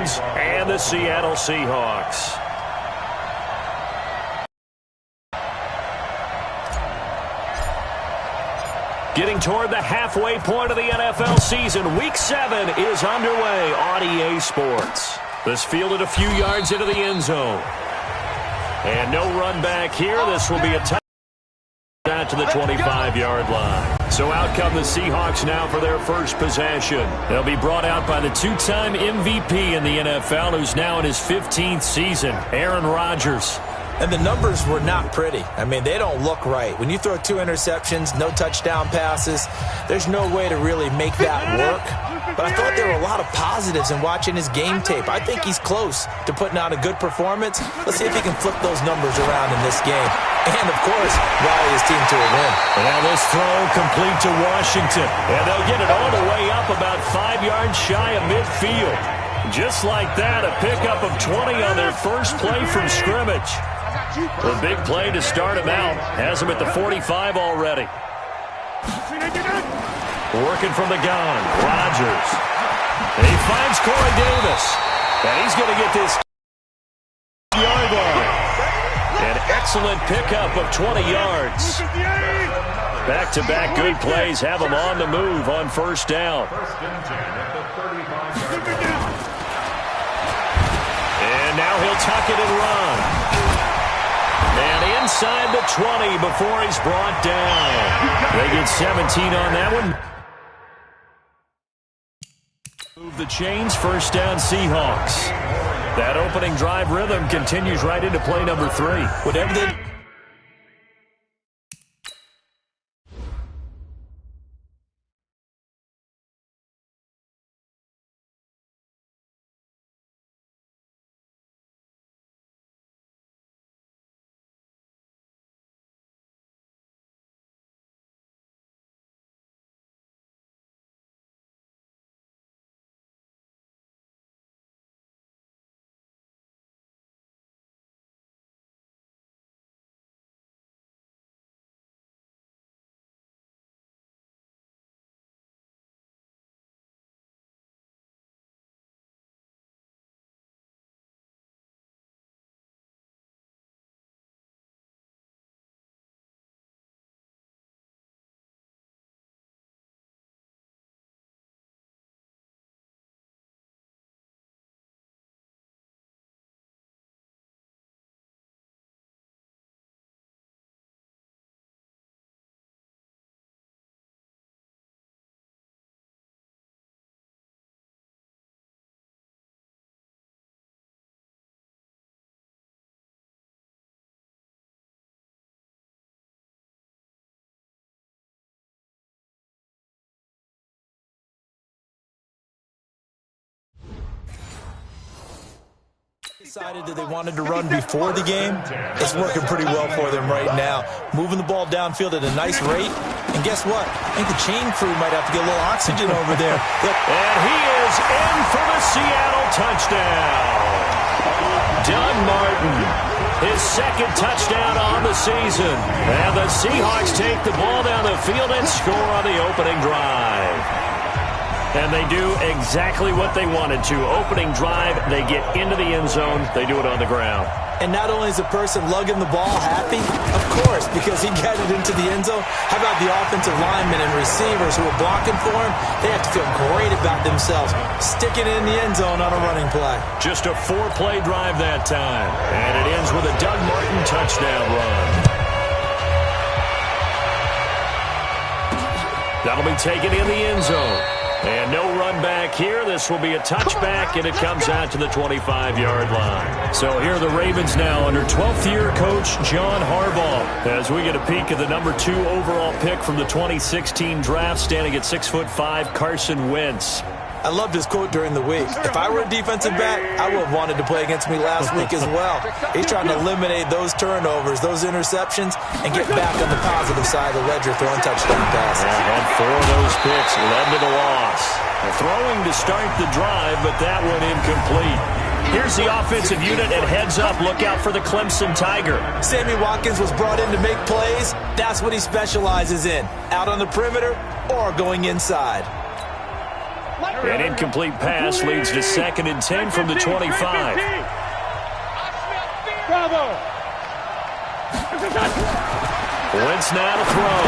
Ravens and the Seattle Seahawks. Getting toward the halfway point of the NFL season, Week 7 is underway on EA Sports. This fielded a few yards into the end zone. And no run back here. This will be a touchdown out to the 25-yard line. So out come the Seahawks now for their first possession. They'll be brought out by the two-time MVP in the NFL, who's now in his 15th season, Aaron Rodgers. And the numbers were not pretty. I mean, they don't look right. When you throw 2 interceptions, no touchdown passes, there's no way to really make that work. But I thought there were a lot of positives in watching his game tape. I think he's close to putting out a good performance. Let's see if he can flip those numbers around in this game. And, of course, rally his team to a win. Now this throw complete to Washington. And they'll get it all the way up about 5 yards shy of midfield. Just like that, a pickup of 20 on their first play from scrimmage. A big play to start him out. Has him at the 45 already. Working from the gun, Rodgers. And he finds Corey Davis. And he's going to get this yard line. An excellent pickup of 20 yards. Back-to-back good plays have him on the move on first down. And now he'll tuck it and run. And inside the 20 before he's brought down. They get 17 on that one. Move the chains, first down Seahawks. That opening drive rhythm continues right into play number 3. Whatever they... Decided that they wanted to run before the game. It's working pretty well for them right now. Moving the ball downfield at a nice rate. And guess what? I think the chain crew might have to get a little oxygen over there. And he is in for the Seattle touchdown. Doug Martin, his second touchdown on the season. And the Seahawks take the ball down the field and score on the opening drive. And they do exactly what they wanted to. Opening drive, they get into the end zone. They do it on the ground. And not only is the person lugging the ball happy, of course, because he got it into the end zone. How about the offensive linemen and receivers who are blocking for him? They have to feel great about themselves, sticking it in the end zone on a running play. Just a 4-play drive that time. And it ends with a Doug Martin touchdown run. That'll be taken in the end zone. And no run back here. This will be a touchback, and it comes out to the 25-yard line. So here are the Ravens now under 12th-year coach John Harbaugh as we get a peek at the number 2 overall pick from the 2016 draft, standing at 6'5", Carson Wentz. I loved his quote during the week. If I were a defensive back, I would have wanted to play against me last week as well. He's trying to eliminate those turnovers, those interceptions, and get back on the positive side of the ledger, throwing touchdown passes. And 4 of those picks led to the loss. Throwing to start the drive, but that one incomplete. Here's the offensive unit, and heads up, look out for the Clemson Tiger. Sammy Watkins was brought in to make plays. That's what he specializes in, out on the perimeter or going inside. An incomplete pass leads to 2nd and 10 from the 25. Wentz now to throw.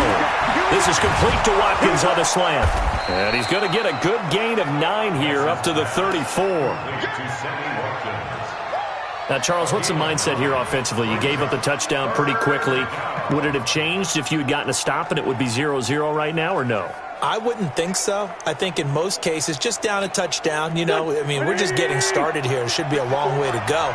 This is complete to Watkins on the slant. And he's going to get a good gain of 9 here up to the 34. Now, Charles, what's the mindset here offensively? You gave up the touchdown pretty quickly. Would it have changed if you had gotten a stop and it would be 0-0 right now, or no? I wouldn't think so. I think in most cases, just down a touchdown, we're just getting started here. It should be a long way to go.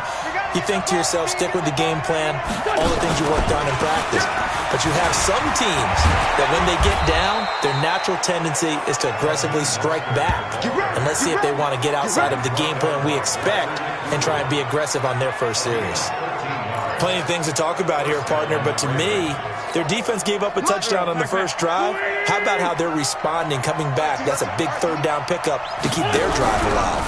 You think to yourself, stick with the game plan, all the things you worked on in practice. But you have some teams that when they get down, their natural tendency is to aggressively strike back. And let's see if they want to get outside of the game plan we expect and try and be aggressive on their first series. Plenty of things to talk about here, partner, but to me, their defense gave up a touchdown on the first drive. How about how they're responding, coming back? That's a big third down pickup to keep their drive alive.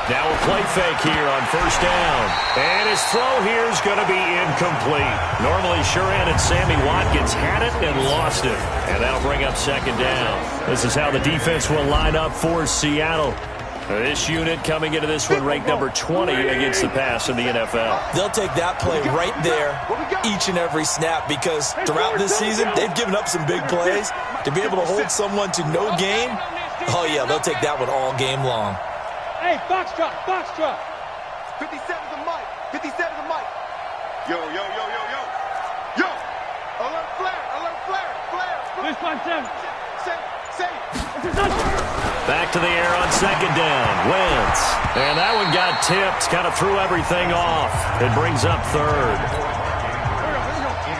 Now a play fake here on first down. And his throw here is going to be incomplete. Normally sure-handed Sammy Watkins had it and lost it. And that'll bring up 2nd down. This is how the defense will line up for Seattle. This unit coming into this one ranked number 20 against the pass in the NFL. They'll take that play right there each and every snap because throughout this season, they've given up some big plays. To be able to hold someone to no gain, oh yeah, they'll take that one all game long. Hey, box drop. 57 to Mike. 57 to Mike. Yo. Alert flare. This one, Sam. Back to the air on 2nd down. Wentz. And that one got tipped. Kind of threw everything off. It brings up 3rd.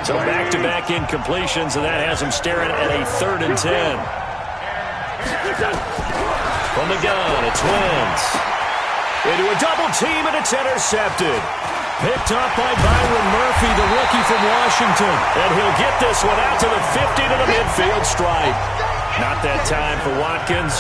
So back-to-back incompletions, and that has him staring at a 3rd and 10. From the gun, it's Wentz. Into a double team, and it's intercepted. Picked up by Byron Murphy, the rookie from Washington. And he'll get this one out to the 50 to the midfield stripe. Not that time for Watkins.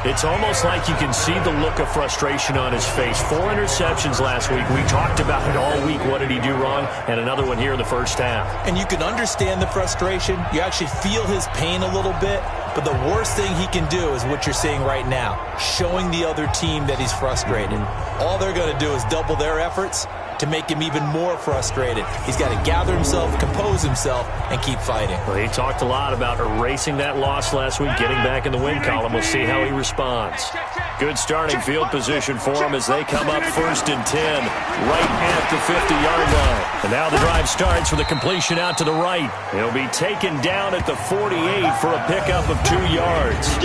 It's almost like you can see the look of frustration on his face. 4 interceptions last week. We talked about it all week. What did he do wrong? And another one here in the first half. And you can understand the frustration. You actually feel his pain a little bit. But the worst thing he can do is what you're seeing right now, showing the other team that he's frustrated. All they're going to do is double their efforts to make him even more frustrated. He's got to gather himself, compose himself, and keep fighting. Well, he talked a lot about erasing that loss last week, getting back in the win column. We'll see how he responds. Good starting field position for him as they come up 1st and 10, right at the 50-yard line. And now the drive starts with a completion out to the right. He'll be taken down at the 48 for a pickup of 2 yards.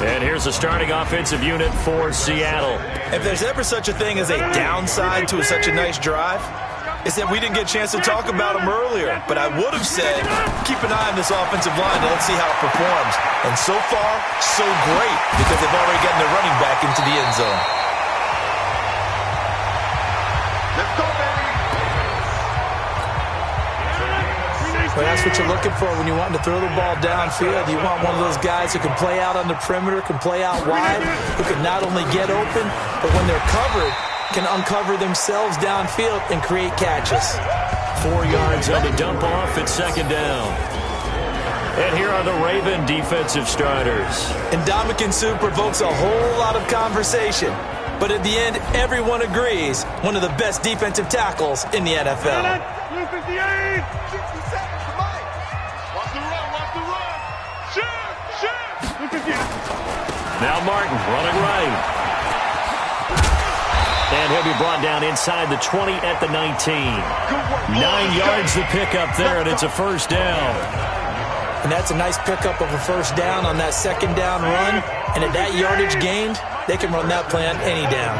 And here's the starting offensive unit for Seattle. If there's ever such a thing as a downside to such a nice drive, it's that we didn't get a chance to talk about them earlier. But I would have said, keep an eye on this offensive line and let's see how it performs. And so far, so great, because they've already gotten their running back into the end zone. Let's go, baby. Well, that's what you're looking for when you want to throw the ball downfield. You want one of those guys who can play out on the perimeter, can play out wide, who can not only get open, but when they're covered, can uncover themselves downfield and create catches. 4 yards on the dump off at 2nd down. And here are the Raven defensive starters. Ndamukong Suh provokes a whole lot of conversation. But at the end, everyone agrees, one of the best defensive tackles in the NFL. Now Martin running right. And he'll be brought down inside the 20 at the 19. 9 yards to pick up there, and it's a 1st down. And that's a nice pickup of a 1st down on that 2nd down run. And at that yardage gained, they can run that play on any down.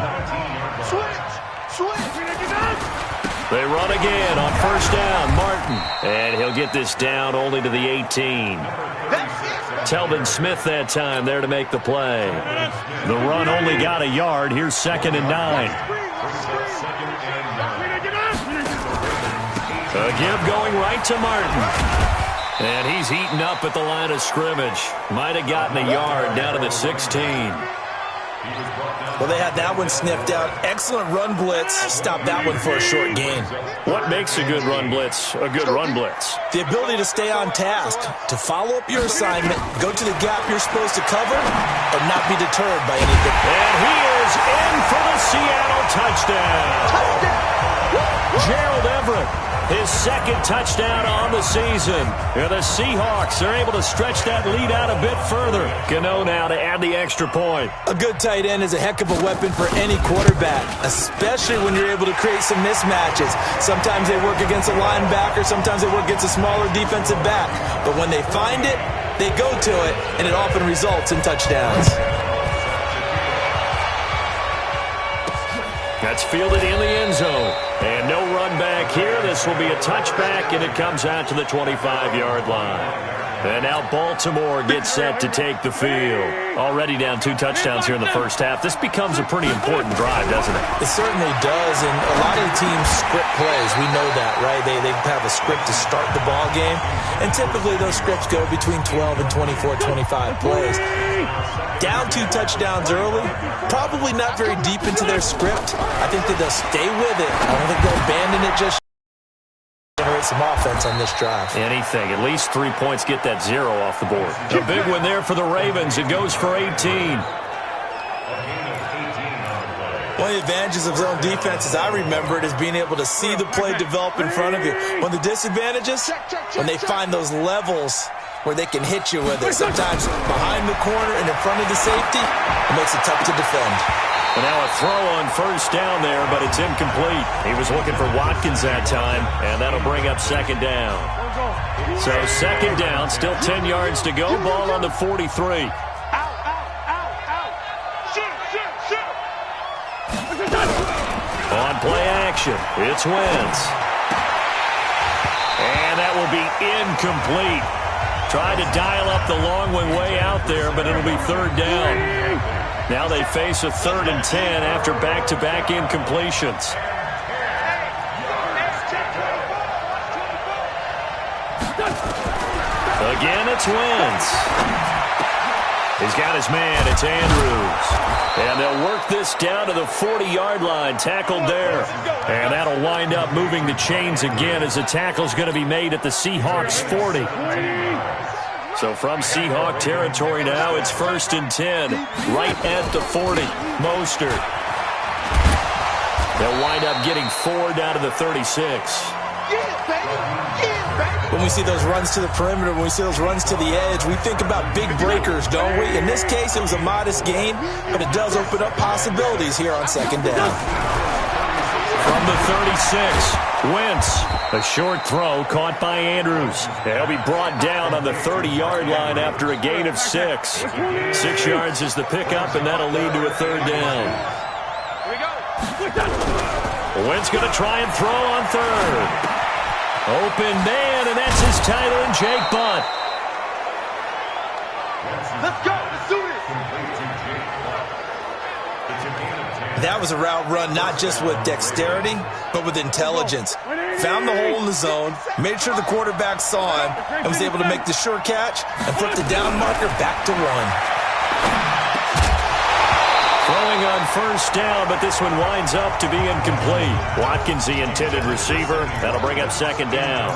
They run again on 1st down, Martin. And he'll get this down only to the 18. Telvin Smith that time there to make the play. The run only got a yard. Here's 2nd and 9. A give going right to Martin. And he's heating up at the line of scrimmage. Might have gotten a yard down to the 16. Well, they had that one sniffed out. Excellent run blitz. Stopped that one for a short gain. What makes a good run blitz a good run blitz? The ability to stay on task, to follow up your assignment, go to the gap you're supposed to cover, but not be deterred by anything. And he is in for the Seattle touchdown. Gerald Everett, his second touchdown on the season. And the Seahawks are able to stretch that lead out a bit further. Gano now to add the extra point. A good tight end is a heck of a weapon for any quarterback, especially when you're able to create some mismatches. Sometimes they work against a linebacker, sometimes they work against a smaller defensive back. But when they find it, they go to it, and it often results in touchdowns. That's fielded in the end zone. And no run back here. This will be a touchback, and it comes out to the 25-yard line. And now Baltimore gets set to take the field. Already down 2 touchdowns here in the first half. This becomes a pretty important drive, doesn't it? It certainly does, and a lot of the teams script plays. We know that, right? They have a script to start the ball game, and typically those scripts go between 12 and 24, 25 plays. Down 2 touchdowns early, probably not very deep into their script. I think that they'll stay with it. I don't think they'll abandon it just generate some offense on this drive. Anything. At least 3 points, get that 0 off the board. A big one there for the Ravens. It goes for 18. One of the advantages of zone defense, as I remember it, is being able to see the play develop in front of you. One of the disadvantages, when they find those levels where they can hit you with it. Sometimes behind the corner and in front of the safety, it makes it tough to defend. And now a throw on first down there, but it's incomplete. He was looking for Watkins that time, and that'll bring up second down. So second down, still 10 yards to go. Ball on the 43. On play action, it's Wentz. And that will be incomplete. Tried to dial up the long one way out there, but it'll be third down. Now they face a 3rd and 10 after back-to-back incompletions. Again, it's Wentz. He's got his man. It's Andrews. And they'll work this down to the 40-yard line. Tackled there. And that'll wind up moving the chains again as the tackle's going to be made at the Seahawks 40. So from Seahawk territory now, it's 1st and 10. Right at the 40. Mostert. They'll wind up getting 4 down to the 36. When we see those runs to the perimeter, when we see those runs to the edge, we think about big breakers, don't we? In this case, it was a modest gain, but it does open up possibilities here on second down. From the 36, Wentz. A short throw caught by Andrews. He'll be brought down on the 30-yard line after a gain of 6. 6 yards is the pickup, and that'll lead to a third down. Wentz going to try and throw on third. Open man, and that's his tight end, Jake Butt. Let's go. Let's do this. That was a route run not just with dexterity, but with intelligence. Found the hole in the zone, made sure the quarterback saw him, and was able to make the sure catch and flip the down marker back to 1. Throwing on first down, but this one winds up to be incomplete. Watkins, the intended receiver. That'll bring up second down.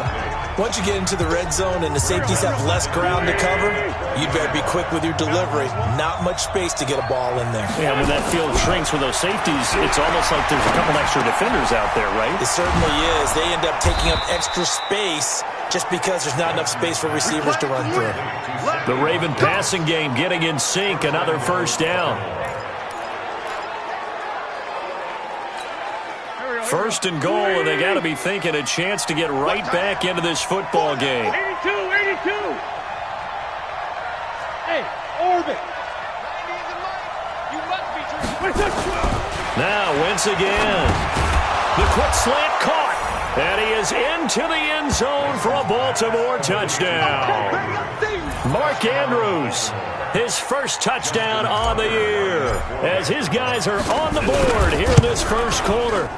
Once you get into the red zone and the safeties have less ground to cover, you'd better be quick with your delivery. Not much space to get a ball in there. Yeah, when that field shrinks with those safeties, it's almost like there's a couple extra defenders out there, right? It certainly is. They end up taking up extra space just because there's not enough space for receivers to run through. The Raven passing game getting in sync. Another first down. First and goal, and they got to be thinking a chance to get right back into this football game. 82. Hey, orbit. Now Wentz again. The quick slant caught. And he is into the end zone for a Baltimore touchdown. Mark Andrews, his first touchdown on the year, as his guys are on the board here in this first quarter.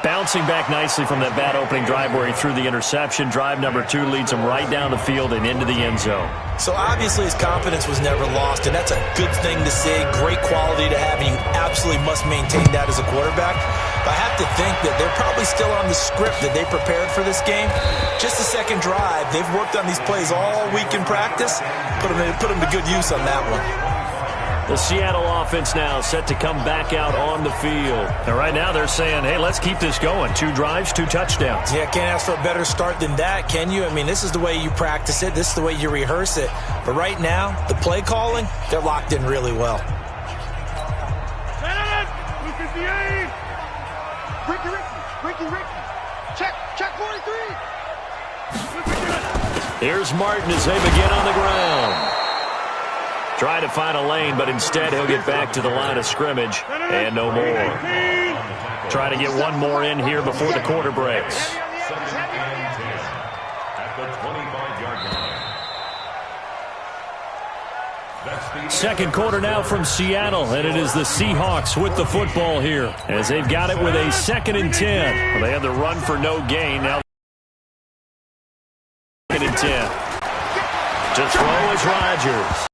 Bouncing back nicely from that bad opening drive where he threw the interception. Drive number 2 leads him right down the field and into the end zone. So obviously his confidence was never lost, and that's a good thing to see. Great quality to have, and you absolutely must maintain that as a quarterback. But I have to think that they're probably still on the script that they prepared for this game. Just the second drive. They've worked on these plays all week in practice. Put them to good use on that one. The Seattle offense now set to come back out on the field. And right now they're saying, hey, let's keep this going. 2 drives, 2 touchdowns. Yeah, can't ask for a better start than that, can you? I mean, this is the way you practice it. This is the way you rehearse it. But right now, the play calling, they're locked in really well. Ricky. Check 43. Here's Martin as they begin on the ground. Try to find a lane, but instead he'll get back to the line of scrimmage, and no more. Try to get one more in here before the quarter breaks. Second quarter now from Seattle, and it is the Seahawks with the football here as they've got it with a 2nd and 10. Well, they had the run for no gain. Now 2nd and 10. To throw is Rodgers.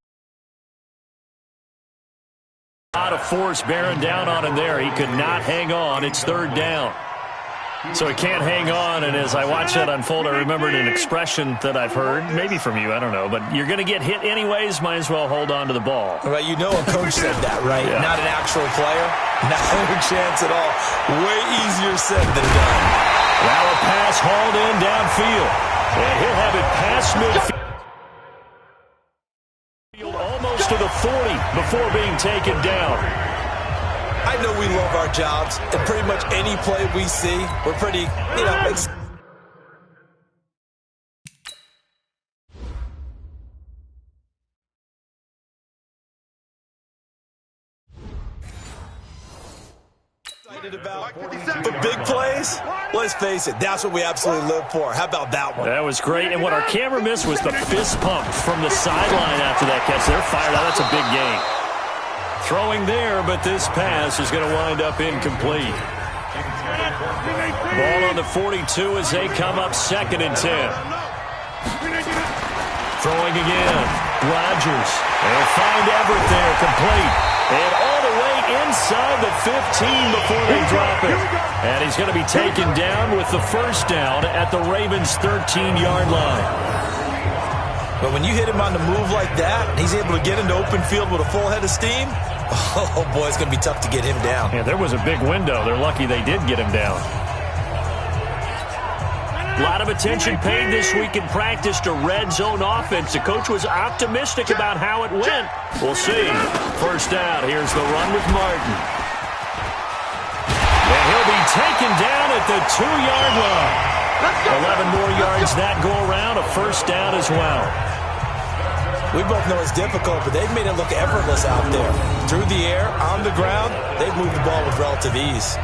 A lot of force bearing down on him there. He could not hang on. It's 3rd down. So he can't hang on, and as I watch that unfold, I remembered an expression that I've heard, maybe from you, I don't know, but you're going to get hit anyways, might as well hold on to the ball. Right, you know a coach said that, right? Yeah. Not an actual player. Not a chance at all. Way easier said than done. Now a pass hauled in downfield, and he'll have it past midfield. Almost to the 40 before being taken down. I know we love our jobs, and pretty much any play we see, we're pretty, excited about. The big plays, let's face it, that's what we absolutely live for. How about that one? That was great, and what our camera missed was the fist pump from the sideline after that catch. They're fired out. That's a big gain. Throwing there, but this pass is going to wind up incomplete. Ball on the 42 as they come up 2nd and 10. Throwing again. Rodgers. They'll find Everett there, complete. And all the way inside the 15 before they drop it. And he's going to be taken down with the 1st down at the Ravens' 13-yard line. But when you hit him on the move like that, and he's able to get into open field with a full head of steam, oh, boy, it's going to be tough to get him down. Yeah, there was a big window. They're lucky they did get him down. A lot of attention paid this week in practice to red zone offense. The coach was optimistic about how it went. We'll see. 1st down. Here's the run with Martin. And he'll be taken down at the 2-yard line. 11 more yards that go around. A 1st down as well. We both know it's difficult, but they've made it look effortless out there. Through the air, on the ground, they've moved the ball with relative ease.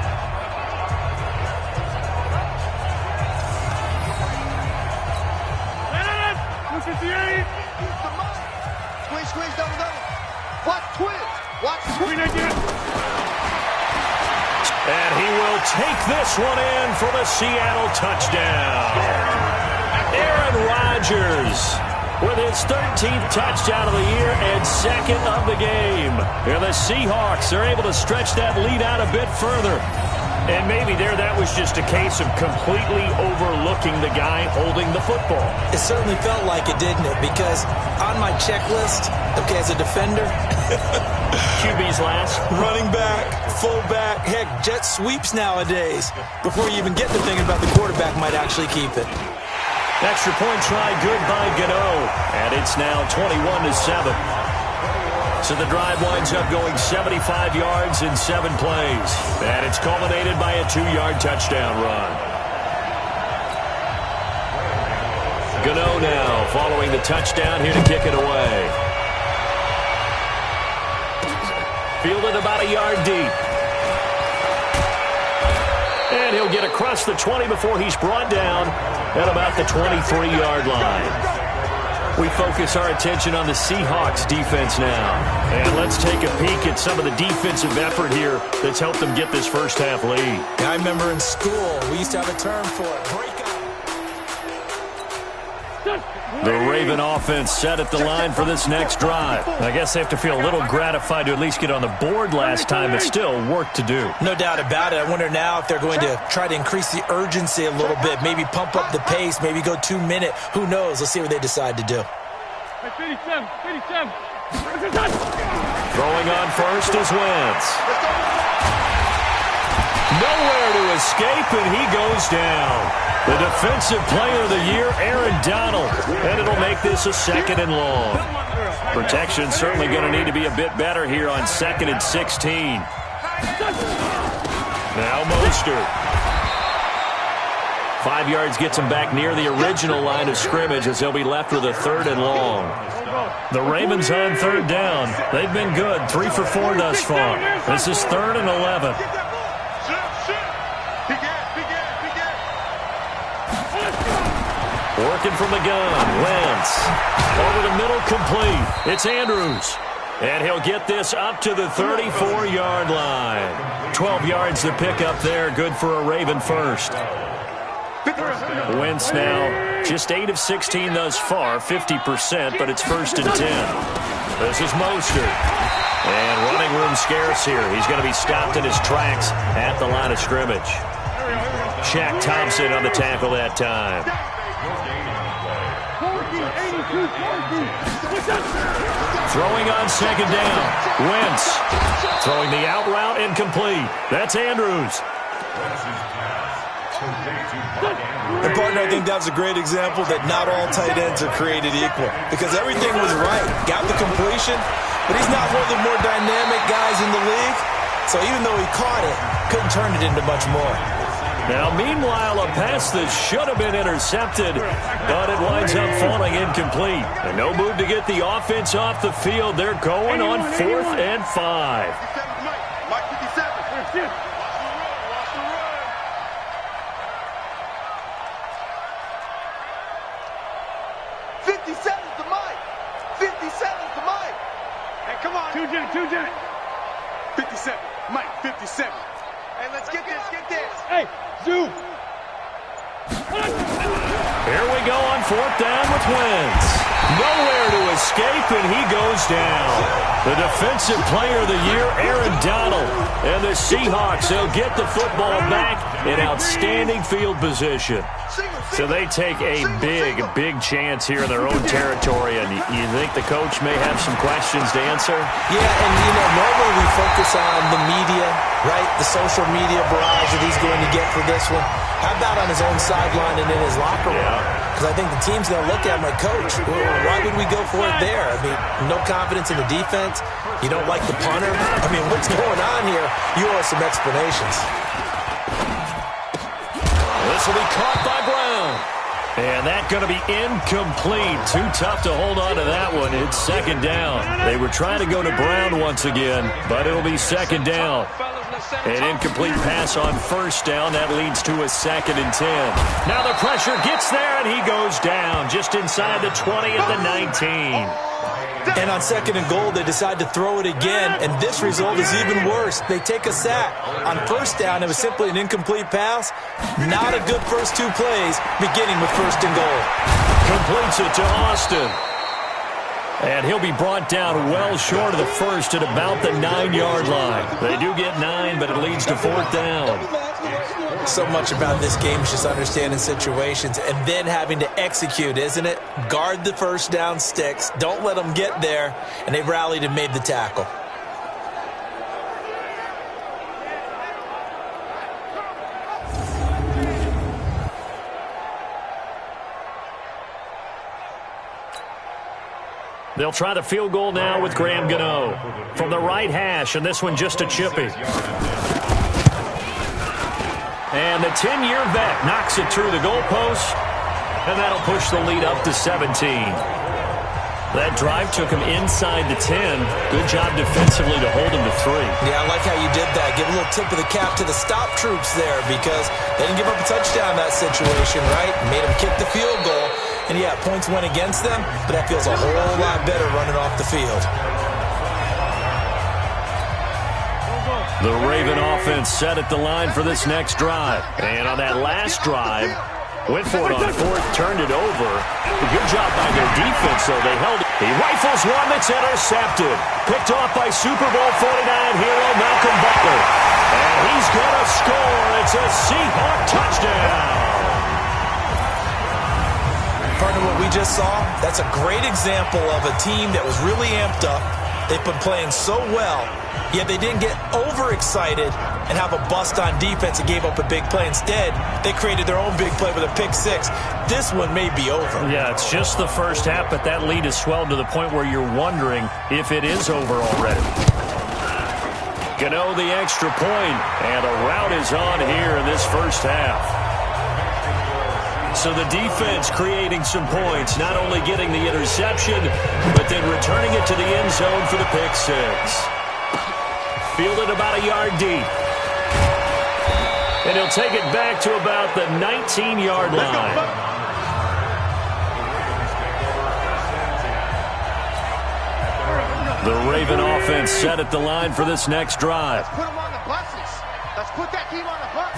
Squeeze, double. Watch twist. And he will take this one in for the Seattle touchdown. Aaron Rodgers with his 13th touchdown of the year and 2nd of the game. And the Seahawks are able to stretch that lead out a bit further. And maybe that was just a case of completely overlooking the guy holding the football. It certainly felt like it, didn't it? Because on my checklist, okay, as a defender, QB's last. Running back, fullback, heck, jet sweeps nowadays. Before you even get to thinking about the quarterback might actually keep it. Extra point try good by Gano. And it's now 21-7. So the drive winds up going 75 yards in 7 plays. And it's culminated by a 2-yard touchdown run. Gano now following the touchdown here to kick it away. Fielded about a yard deep. And he'll get across the 20 before he's brought down at about the 23-yard line. We focus our attention on the Seahawks defense now. And let's take a peek at some of the defensive effort here that's helped them get this first half lead. Yeah, I remember in school, we used to have a term for it, break up. The Raven offense set at the line for this next drive. I guess they have to feel a little gratified to at least get on the board last time, but still work to do. No doubt about it. I wonder now if they're going to try to increase the urgency a little bit, maybe pump up the pace, maybe go 2 minute. Who knows? Let's see what they decide to do. 57. Throwing on first is Wentz. Nowhere to escape, and he goes down. The defensive player of the year, Aaron Donald. And it'll make this a 2nd and long. Protection certainly going to need to be a bit better here on 2nd and 16. Now Mostert. 5 yards gets him back near the original line of scrimmage as they'll be left with a 3rd and long. The Ravens on 3rd down. They've been good, 3 for 4 thus far. This is 3rd and 11. Working from the gun, Wentz. Over the middle, complete. It's Andrews. And he'll get this up to the 34-yard line. 12 yards to pick up there, good for a Raven first. Wentz now just 8 of 16 thus far, 50%, but it's 1st and 10. This is Mostert. And running room scarce here. He's going to be stopped in his tracks at the line of scrimmage. Shaq Thompson on the tackle that time. Throwing on 2nd down. Wentz throwing the out route incomplete. That's Andrews. And partner, I think that's a great example that not all tight ends are created equal. Because everything was right. Got the completion, but he's not one of the more dynamic guys in the league. So even though he caught it, couldn't turn it into much more. Now, meanwhile, a pass that should have been intercepted, but it winds up falling incomplete. And no move to get the offense off the field. They're going on 4th and 5. Mike 57. 57's the Mike. 57's the Mike. Hey, come on. 2 Jet. 57. Mike 57. Hey, let's get this. Hey, Zoo. Here we go on 4th down with Wentz. Nowhere to escape, and he goes down. The defensive player of the year, Aaron Donald. And the Seahawks, they'll get the football back in outstanding field position. So they take a big chance here in their own territory, and you think the coach may have some questions to answer? Yeah, and normally we focus on the media, right? The social media barrage that he's going to get for this one. How about on his own sideline and in his locker room? Because I think the team's going to look at him like, Coach, why would we go for it there? I mean, no confidence in the defense. You don't like the punter. I mean, what's going on here? You owe us some explanations. This will be caught by Brown. And that's going to be incomplete. Too tough to hold on to that one. It's 2nd down. They were trying to go to Brown once again, but it'll be 2nd down. An incomplete pass on 1st down. That leads to a 2nd and 10. Now the pressure gets there, and he goes down just inside the 20 at the 19. And on 2nd and goal, they decide to throw it again, and this result is even worse. They take a sack. On 1st down, it was simply an incomplete pass. Not a good first 2 plays, beginning with 1st and goal. Completes it to Austin. And he'll be brought down well short of the 1st at about the 9-yard line. They do get 9, but it leads to 4th down. So much about this game is just understanding situations and then having to execute, isn't it? Guard the 1st down sticks. Don't let them get there. And they rallied and made the tackle. They'll try the field goal now with Graham Gano from the right hash, and this one just a chippy. And the 10-year vet knocks it through the goalpost, and that'll push the lead up to 17. That drive took him inside the 10. Good job defensively to hold him to 3. Yeah, I like how you did that. Give a little tip of the cap to the stop troops there because they didn't give up a touchdown in that situation, right? Made him kick the field goal. And yeah, points went against them, but that feels a whole lot better running off the field. The Raven offense set at the line for this next drive. And on that last drive, went for it on fourth, turned it over. Good job by their defense, though. They held it. He rifles one that's intercepted. Picked off by Super Bowl 49 hero Malcolm Butler. And he's going to score. It's a Seahawk touchdown. Partner, what we just saw, that's a great example of a team that was really amped up. They've been playing so well, yet they didn't get overexcited and have a bust on defense and gave up a big play. Instead, they created their own big play with a pick six. This one may be over. Yeah, it's just the first half, but that lead has swelled to the point where you're wondering if it is over already. Gano the extra point, and a rout is on here in this first half. So the defense creating some points, not only getting the interception, but then returning it to the end zone for the pick six. Fielded about a yard deep. And he'll take it back to about the 19-yard line. The Raven offense set at the line for this next drive. Let's put them on the buses. Let's put that team on the bus.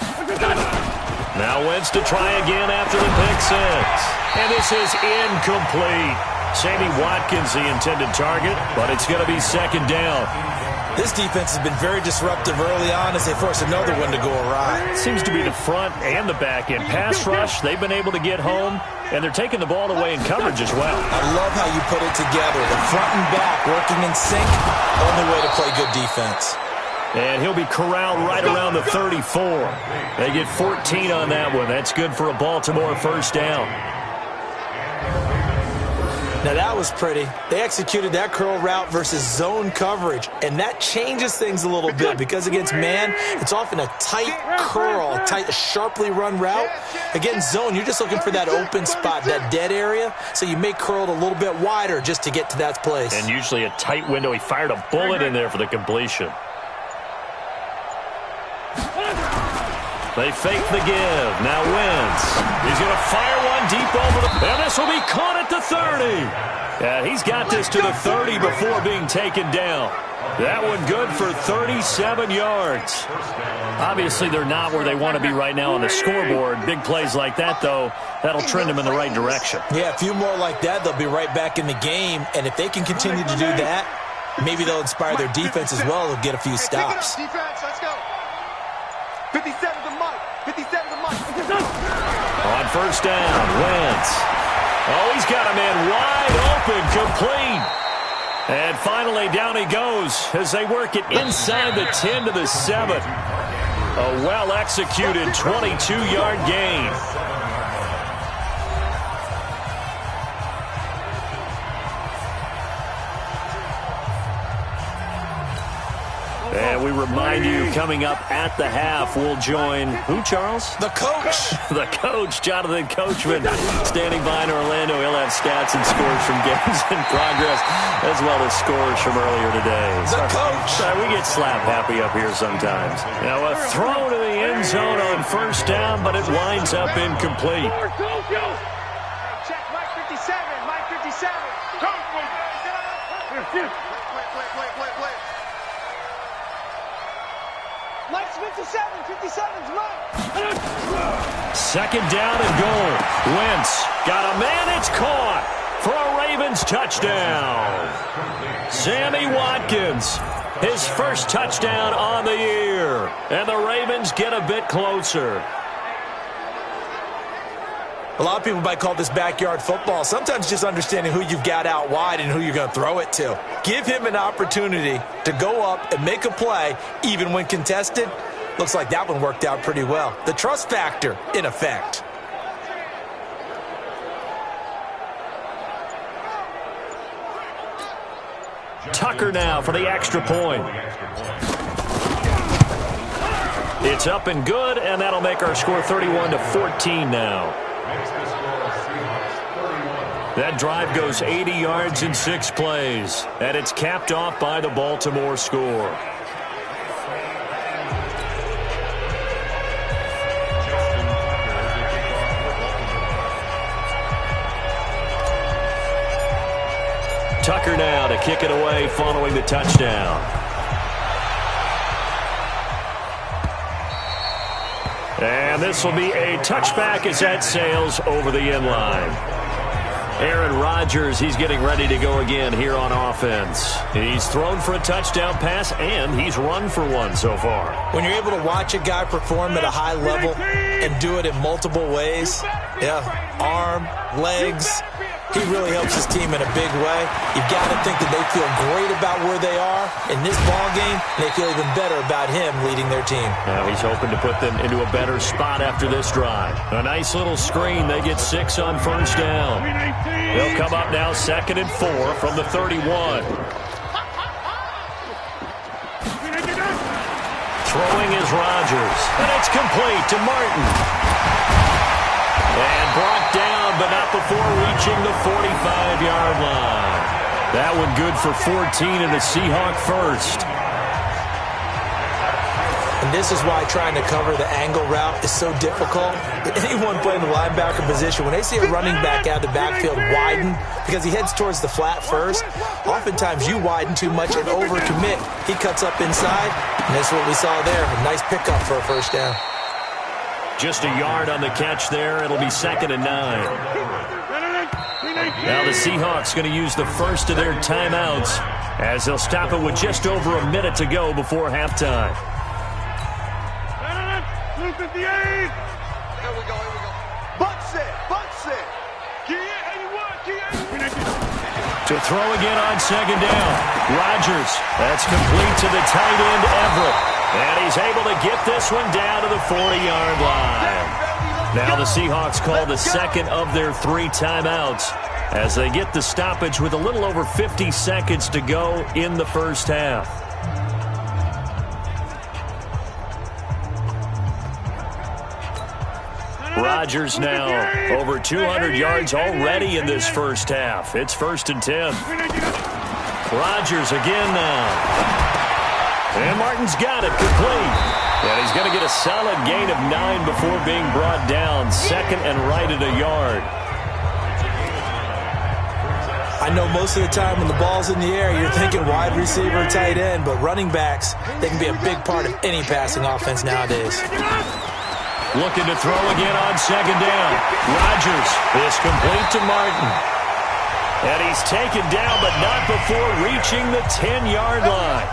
Now Wentz to try again after the pick six. And this is incomplete. Sammy Watkins the intended target, but it's going to be second down. This defense has been very disruptive early on as they force another one to go awry. Seems to be the front and the back end. Pass rush, they've been able to get home, and they're taking the ball away in coverage as well. I love how you put it together. The front and back working in sync, only way to play good defense. And he'll be corralled right around the 34. They get 14 on that one. That's good for a Baltimore first down. Now that was pretty. They executed that curl route versus zone coverage, and that changes things a little bit because against man, it's often a tight curl, a sharply run route. Against zone, you're just looking for that open spot, that dead area, so you may curl it a little bit wider just to get to that place. And usually a tight window. He fired a bullet in there for the completion. They fake the give. Now Wentz. He's going to fire one deep over the... And this will be caught at the 30. Yeah, he's got this to the 30 before being taken down. That one good for 37 yards. Obviously, they're not where they want to be right now on the scoreboard. Big plays like that, though, that'll trend them in the right direction. Yeah, a few more like that, they'll be right back in the game. And if they can continue to do that, maybe they'll inspire their defense as well. They'll get a few stops. Defense, let's go. 57 to Mike. 57 to Mike. On first down, Wentz. Oh, he's got a man wide open, complete. And finally, down he goes as they work it inside the 10 to the 7. A well-executed 22-yard gain. And we remind you, coming up at the half, we'll join who, Charles? The coach. The coach, Jonathan Coachman, standing by in Orlando. He'll have stats and scores from games in progress, as well as scores from earlier today. The coach. We get slap happy up here sometimes. Now a throw to the end zone on first down, but it winds up incomplete. Check Mike 57. Mike 57. Wait. Mike's 57. 57's Mike. Second down and goal. Wentz got a man. It's caught for a Ravens touchdown. Sammy Watkins, his first touchdown on the year. And the Ravens get a bit closer. A lot of people might call this backyard football. Sometimes just understanding who you've got out wide and who you're going to throw it to. Give him an opportunity to go up and make a play, even when contested. Looks like that one worked out pretty well. The trust factor, in effect. Tucker now for the extra point. It's up and good, and that'll make our score 31-14 now. That drive goes 80 yards in 6 plays, and it's capped off by the Baltimore score. Tucker now to kick it away following the touchdown. And this will be a touchback as that sails over the end line. Aaron Rodgers, he's getting ready to go again here on offense. He's thrown for a touchdown pass, and he's run for one so far. When you're able to watch a guy perform at a high level and do it in multiple ways, arm, legs, he really helps his team in a big way. You've got to think that they feel great about where they are in this ball game, and they feel even better about him leading their team. Now he's hoping to put them into a better spot after this drive. A nice little screen. They get 6 on first down. They'll come up now 2nd and 4 from the 31. Throwing is Rodgers, and it's complete to Martin. And brought down, but not before reaching the 45-yard line. That one good for 14 and a Seahawk first. And this is why trying to cover the angle route is so difficult. Anyone playing the linebacker position, when they see a running back out of the backfield widen because he heads towards the flat first, oftentimes you widen too much and overcommit. He cuts up inside, and that's what we saw there. A nice pickup for a first down. Just a yard on the catch there. It'll be 2nd and 9. Now the Seahawks going to use the first of their timeouts as they'll stop it with just over a minute to go before halftime. Blue 58. Here we go. Buck set. To throw again on 2nd down. Rodgers. That's complete to the tight end, Everett. And he's able to get this one down to the 40-yard line. Now the Seahawks call the second of their 3 timeouts as they get the stoppage with a little over 50 seconds to go in the first half. Rodgers now over 200 yards already in this first half. It's 1st and 10. Rodgers again now. And Martin's got it complete. And he's going to get a solid gain of 9 before being brought down. 2nd and right at a yard. I know most of the time when the ball's in the air, you're thinking wide receiver, tight end, but running backs, they can be a big part of any passing offense nowadays. Looking to throw again on 2nd down. Rodgers is complete to Martin. And he's taken down, but not before reaching the 10-yard line.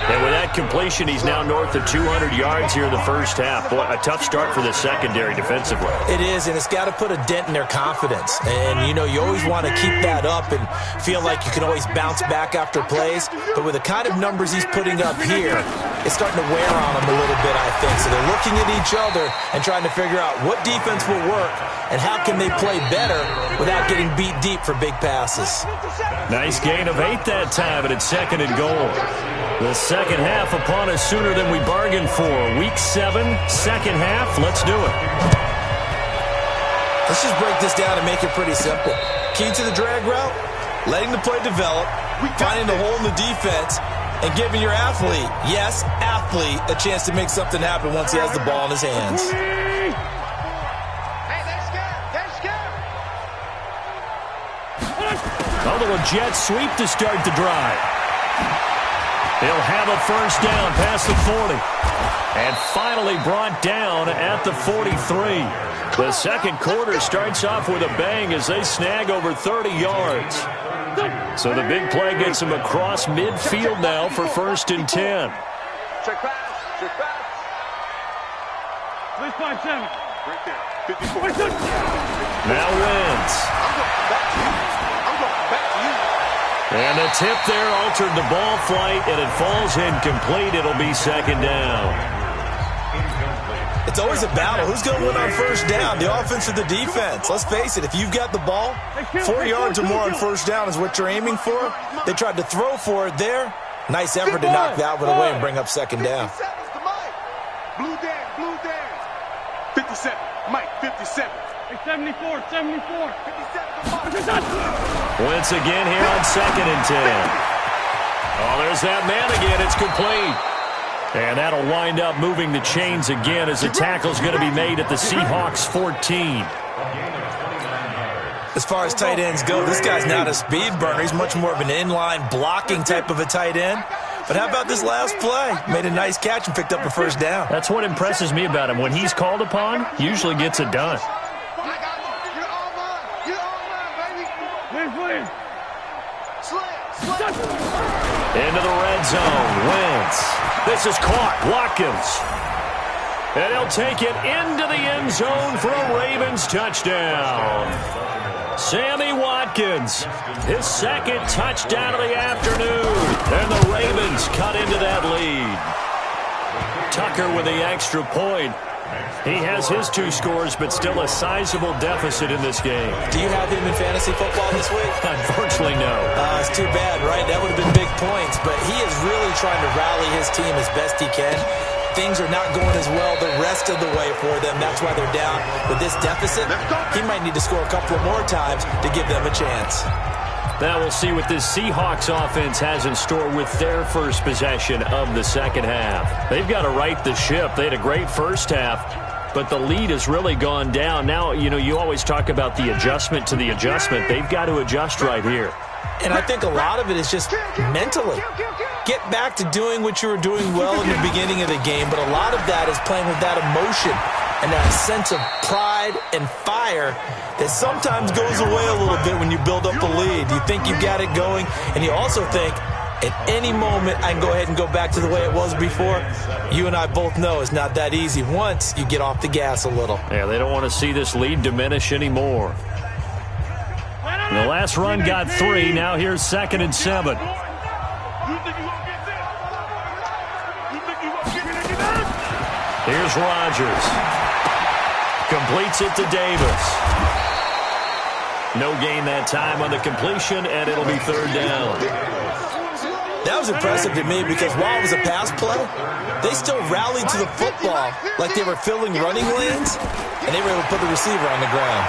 And with that completion, he's now north of 200 yards here in the first half. Boy, a tough start for the secondary defensively. It is, and it's got to put a dent in their confidence. And, you know, you always want to keep that up and feel like you can always bounce back after plays. But with the kind of numbers he's putting up here, it's starting to wear on them a little bit, I think. So they're looking at each other and trying to figure out what defense will work and how can they play better without getting beat deep for big passes. Nice gain of 8 that time, and it's 2nd and goal. The second half upon us sooner than we bargained for. Week 7, second half. Let's do it. Let's just break this down and make it pretty simple. Key to the drag route, letting the play develop, finding the hole in the defense, and giving your athlete, yes, athlete, a chance to make something happen once he has the ball in his hands. Hey, they're scared. A little jet sweep to start the drive. He'll have a first down past the 40. And finally brought down at the 43. The second quarter starts off with a bang as they snag over 30 yards. So the big play gets them across midfield now for 1st and 10. Check pass. Please 5-7. Right there. 54. Now Wentz. I'm going back to you. And the tip there altered the ball flight, and it falls incomplete. It'll be 2nd down. It's always a battle. Who's going to win on first down, the offense or the defense? Let's face it, if you've got the ball, 4 yards or more on first down is what you're aiming for. They tried to throw for it there. Nice effort to knock that one away and bring up 2nd down. 57's the Mike. Blue Dan. 57. Mike, 57. 74. 57's the Mike. Wentz again here on 2nd and 10. Oh, there's that man again. It's complete. And that'll wind up moving the chains again as the tackle's going to be made at the Seahawks 14. As far as tight ends go, this guy's not a speed burner. He's much more of an inline blocking type of a tight end. But how about this last play? Made a nice catch and picked up a first down. That's what impresses me about him. When he's called upon, he usually gets it done. Into the red zone. Wentz. This is caught. Watkins. And he'll take it into the end zone for a Ravens touchdown. Sammy Watkins, his second touchdown of the afternoon. And the Ravens cut into that lead. Tucker with the extra point. He has his 2 scores, but still a sizable deficit in this game. Do you have him in fantasy football this week? Unfortunately, no. It's too bad, right? That would have been big points. But he is really trying to rally his team as best he can. Things are not going as well the rest of the way for them. That's why they're down. With this deficit, he might need to score a couple of more times to give them a chance. Now we'll see what this Seahawks offense has in store with their first possession of the second half. They've got to right the ship. They had a great first half, but the lead has really gone down. Now, you always talk about the adjustment to the adjustment. They've got to adjust right here. And I think a lot of it is just mentally. Get back to doing what you were doing well in the beginning of the game, but a lot of that is playing with that emotion and that sense of pride and fire that sometimes goes away a little bit when you build up a lead. You think you got it going, and you also think at any moment I can go ahead and go back to the way it was before. You and I both know it's not that easy once you get off the gas a little. Yeah, they don't want to see this lead diminish anymore. The last run got 3. Now here's 2nd and 7. Here's Rodgers. Completes it to Davis. No gain that time on the completion, and it'll be 3rd down. That was impressive to me because while it was a pass play, they still rallied to the football like they were filling running lanes, and they were able to put the receiver on the ground.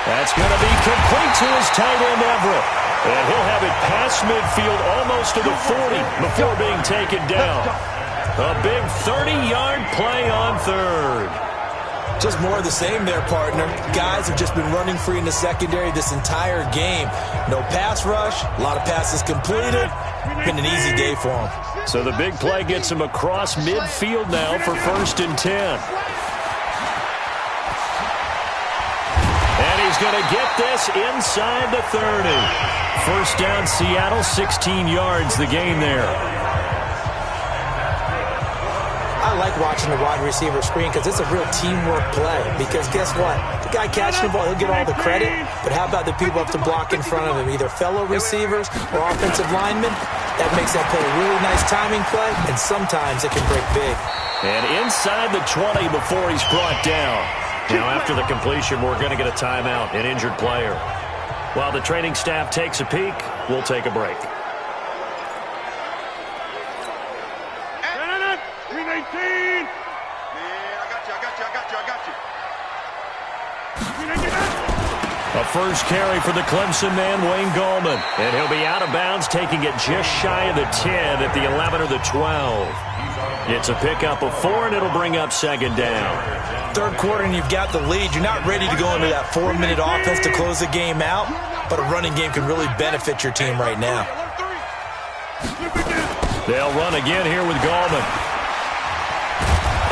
That's going to be complete to his tight end, Everett. And he'll have it past midfield almost to the 40 before being taken down. A big 30-yard play on 3rd. Just more of the same there, partner. Guys have just been running free in the secondary this entire game. No pass rush, a lot of passes completed. Been an easy day for them. So the big play gets him across midfield now for 1st and 10. And he's going to get this inside the 30. First down, Seattle, 16 yards the gain there. I like watching the wide receiver screen because it's a real teamwork play. Because guess what? The guy catching the ball, he'll get all the credit. But how about the people up to block in front of him, either fellow receivers or offensive linemen? That makes that play a really nice timing play, and sometimes it can break big. And inside the 20 before he's brought down. Now after the completion, we're going to get a timeout, an injured player. While the training staff takes a peek, we'll take a break. 319. A first carry for the Clemson man, Wayne Gallman. And he'll be out of bounds, taking it just shy of the 10 at the 11 or the 12. It's a pickup of 4, and it'll bring up 2nd down. 3rd quarter, and you've got the lead. You're not ready to go into that 4-minute offense to close the game out, but a running game can really benefit your team right now. They'll run again here with Gallman.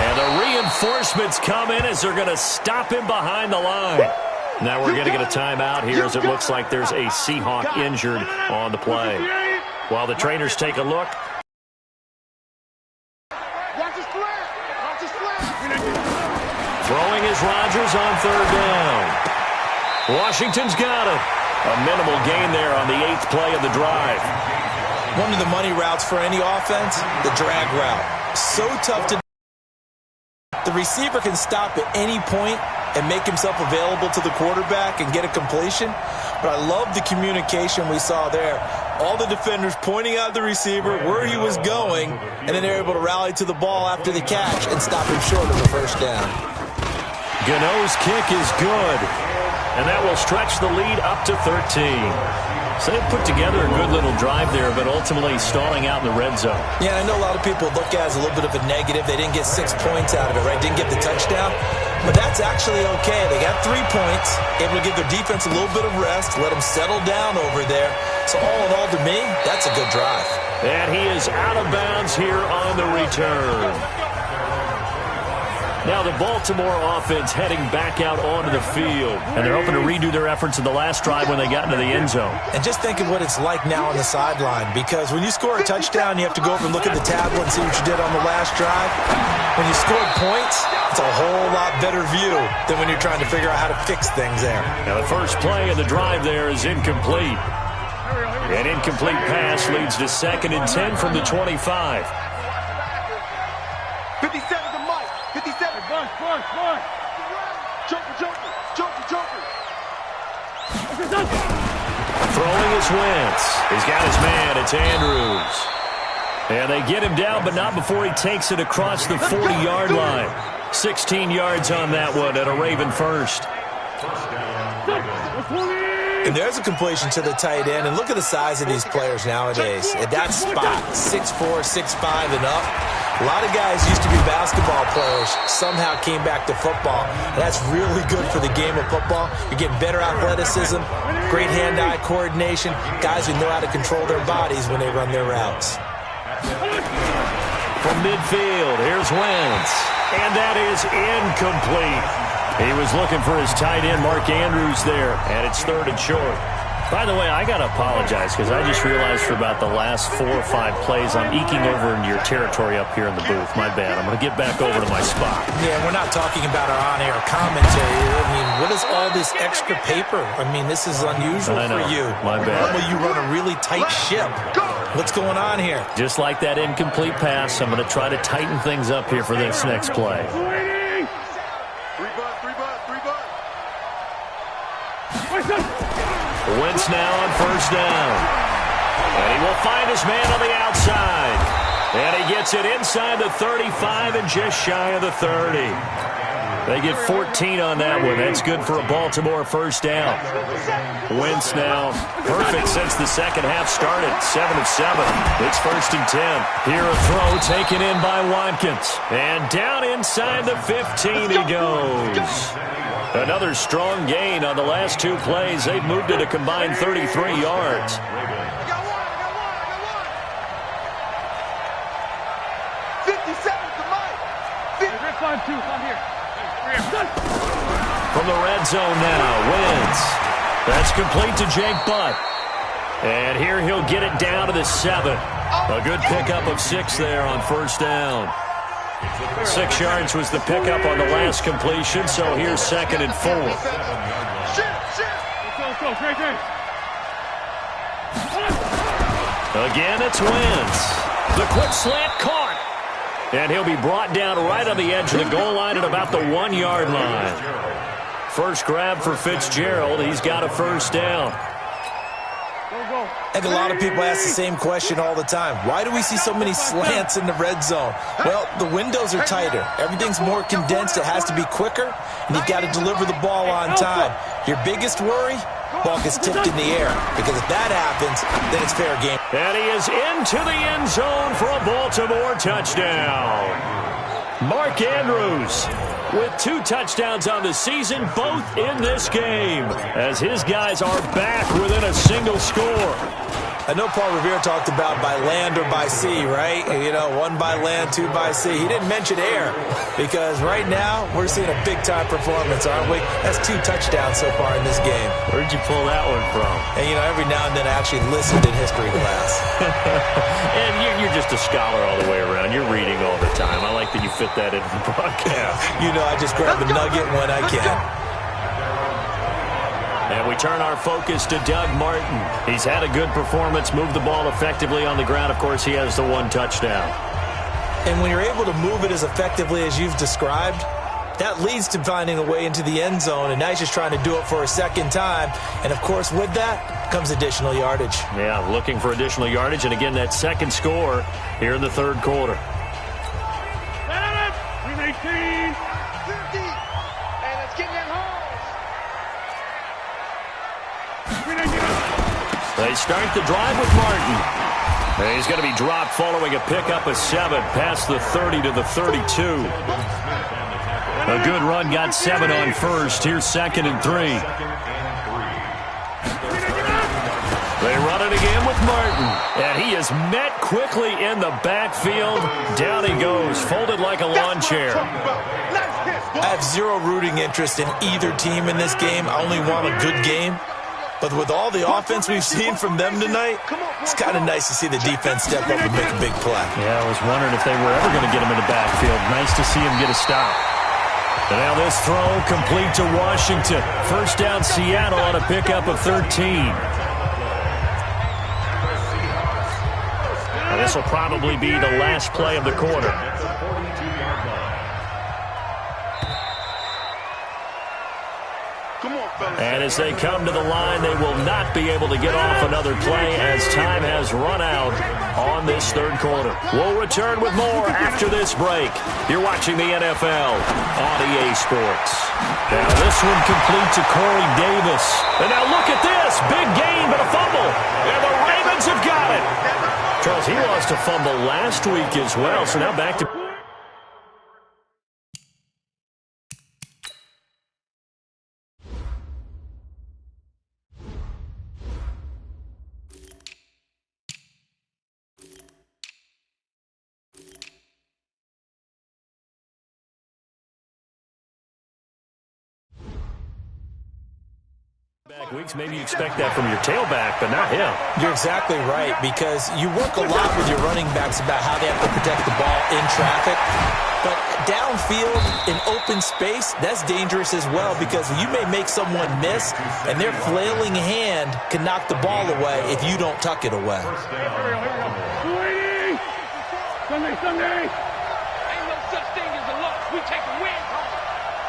And the reinforcements come in as they're going to stop him behind the line. Now we're going to get a timeout here as it looks like there's a Seahawk injured on the play. While the trainers take a look. Throwing is Rodgers on 3rd down. Washington's got it. A minimal gain there on the 8th play of the drive. One of the money routes for any offense, the drag route. So tough to do. The receiver can stop at any point and make himself available to the quarterback and get a completion. But I love the communication we saw there. All the defenders pointing out the receiver, where he was going, and then they're able to rally to the ball after the catch and stop him short of the first down. Gano's kick is good. And that will stretch the lead up to 13. So they put together a good little drive there, but ultimately stalling out in the red zone. Yeah, I know a lot of people look at it as a little bit of a negative. They didn't get 6 points out of it, right? Didn't get the touchdown. But that's actually okay. They got 3 points, able to give their defense a little bit of rest, let them settle down over there. So all in all, to me, that's a good drive. And he is out of bounds here on the return. Now the Baltimore offense heading back out onto the field. And they're hoping to redo their efforts in the last drive when they got into the end zone. And just think of what it's like now on the sideline. Because when you score a touchdown, you have to go over and look at the tablet and see what you did on the last drive. When you scored points, it's a whole lot better view than when you're trying to figure out how to fix things there. Now the first play of the drive there is incomplete. An incomplete pass leads to 2nd and 10 from the 25. 57 to Mike. 57. Bunch. Joker. Throwing is Wentz. He's got his man. It's Andrews. And they get him down, but not before he takes it across the 40-yard line. 16 yards on that one at a Raven first. And there's a completion to the tight end. And look at the size of these players nowadays. At that spot, 6'4", 6'5", and up. A lot of guys used to be basketball players, somehow came back to football. And that's really good for the game of football. You're getting better athleticism, great hand-eye coordination, guys who know how to control their bodies when they run their routes. From midfield, here's Wentz. And that is incomplete. He was looking for his tight end, Mark Andrews, there. And it's 3rd and short. By the way, I got to apologize because I just realized for about the last 4 or 5 plays, I'm eking over into your territory up here in the booth. My bad. I'm going to get back over to my spot. Yeah, we're not talking about our on-air commentary here. I mean, what is all this extra paper? I mean, this is unusual for you. My bad. Well, you run a really tight ship. What's going on here? Just like that incomplete pass, I'm going to try to tighten things up here for this next play. Wentz now on 1st down. And he will find his man on the outside. And he gets it inside the 35 and just shy of the 30. They get 14 on that one. That's good for a Baltimore 1st down. Wentz now perfect since the second half started. 7 of 7. It's 1st and 10. Here a throw taken in by Watkins. And down inside the 15 he goes. Another strong gain on the last 2 plays. They've moved it a combined 33 yards. From the red zone now, Wentz. That's complete to Jake Butt. And here he'll get it down to the 7. A good pickup of 6 there on 1st down. 6 yards was the pickup on the last completion, so here's 2nd and 4. Again, it's Wentz. The quick slant caught. And he'll be brought down right on the edge of the goal line at about the 1-yard line. First grab for Fitzgerald. He's got a 1st down. I think a lot of people ask the same question all the time. Why do we see so many slants in the red zone? Well, the windows are tighter. Everything's more condensed. It has to be quicker, and you've got to deliver the ball on time. Your biggest worry? Ball gets tipped in the air, because if that happens, then it's fair game. And he is into the end zone for a Baltimore touchdown. Mark Andrews with 2 touchdowns on the season, both in this game, as his guys are back within a single score. I know Paul Revere talked about by land or by sea, right? You know, 1 by land, 2 by sea. He didn't mention air, because right now we're seeing a big-time performance, aren't we? That's 2 touchdowns so far in this game. Where'd you pull that one from? And, you know, every now and then I actually listened in history class. And you're just a scholar all the way around. You're reading all the time. I like that you fit that into the broadcast. You know, I just grab a nugget when I can. And we turn our focus to Doug Martin. He's had a good performance, moved the ball effectively on the ground. Of course, he has the 1 touchdown. And when you're able to move it as effectively as you've described, that leads to finding a way into the end zone. And now he's just trying to do it for a 2nd time. And, of course, with that comes additional yardage. Yeah, looking for additional yardage. And, again, that 2nd score here in the 3rd quarter. 18. 50. And it's getting it home. They start the drive with Martin. And he's going to be dropped following a pickup of 7 past the 30 to the 32. A good run got 7 on first. Here's 2nd and 3. They run it again with Martin. And he is met quickly in the backfield. Down he goes, folded like a lawn chair. I have zero rooting interest in either team in this game. I only want a good game. But with all the offense we've seen from them tonight, it's kind of nice to see the defense step up and make a big play. Yeah, I was wondering if they were ever going to get him in the backfield. Nice to see him get a stop. And now this throw complete to Washington. First down Seattle on a pickup of 13. Now this will probably be the last play of the quarter. And as they come to the line, they will not be able to get off another play as time has run out on this third quarter. We'll return with more after this break. You're watching the NFL on EA Sports. Now this one complete to Corey Davis. And now look at this. Big gain, but a fumble. And the Ravens have got it. Charles, he lost a fumble last week as well, so now back to... weeks, maybe you expect that from your tailback, but not him. You're exactly right, because you work a lot with your running backs about how they have to protect the ball in traffic. But downfield, in open space, that's dangerous as well, because you may make someone miss, and their flailing hand can knock the ball away if you don't tuck it away. Sunday. Ain't no such thing as a loss. We take a win.